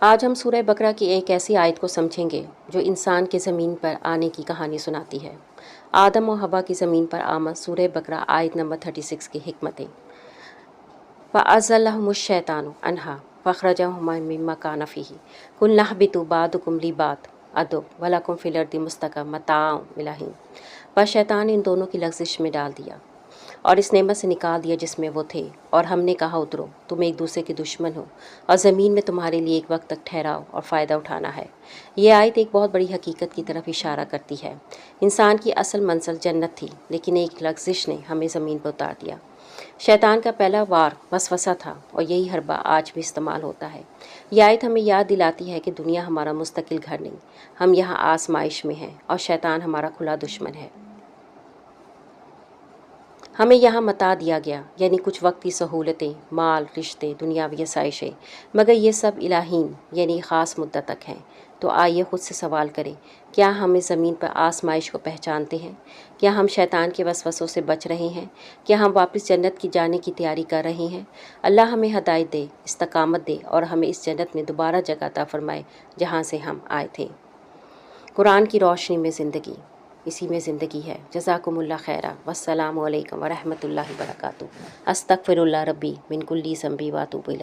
آج ہم سورہ بقرہ کی ایک ایسی آیت کو سمجھیں گے جو انسان کے زمین پر آنے کی کہانی سناتی ہے۔ آدم و حوا کی زمین پر آمد، سورہ بقرہ آیت نمبر 36 کی حکمتیں۔ فَأَزَلَّهُمُ الشَّيْطَانُ عَنْهَا فَأَخْرَجَهُمَا مِمَّا كَانَ فِيهِ قُلْنَا اهْبِطُوا بَعْضُكُمْ لِبَعْضٍ عَدُوٌّ وَلَكُمْ فِي الْأَرْضِ مُسْتَقَرٌّ وَمَتَاعٌ إِلَىٰ حِینٍ۔ بس شیطان ان دونوں کی لغزش میں ڈال دیا اور اس نعمت سے نکال دیا جس میں وہ تھے، اور ہم نے کہا اترو، تم ایک دوسرے کے دشمن ہو اور زمین میں تمہارے لیے ایک وقت تک ٹھہراؤ اور فائدہ اٹھانا ہے۔ یہ آیت ایک بہت بڑی حقیقت کی طرف اشارہ کرتی ہے۔ انسان کی اصل منزل جنت تھی، لیکن ایک لغزش نے ہمیں زمین پر اتار دیا۔ شیطان کا پہلا وار وسوسہ تھا، اور یہی حربہ آج بھی استعمال ہوتا ہے۔ یہ آیت ہمیں یاد دلاتی ہے کہ دنیا ہمارا مستقل گھر نہیں، ہم یہاں آزمائش میں ہیں اور شیطان ہمارا کھلا دشمن ہے۔ ہمیں یہاں متاع دیا گیا، یعنی کچھ وقتی سہولتیں، مال، رشتے، دنیاوی آسائشیں، مگر یہ سب الہین یعنی خاص مدت تک ہیں۔ تو آئیے خود سے سوال کریں، کیا ہم اس زمین پر آزمائش کو پہچانتے ہیں؟ کیا ہم شیطان کے وسوسوں سے بچ رہے ہیں؟ کیا ہم واپس جنت کی جانے کی تیاری کر رہے ہیں؟ اللہ ہمیں ہدایت دے، استقامت دے اور ہمیں اس جنت میں دوبارہ جگہ عطا فرمائے جہاں سے ہم آئے تھے۔ قرآن کی روشنی میں زندگی، اسی میں زندگی ہے۔ جزاکم اللہ خیرا، والسلام علیکم ورحمۃ اللہ وبرکاتہ۔ استغفر اللہ ربی من کل ذنب واتوب الیہ۔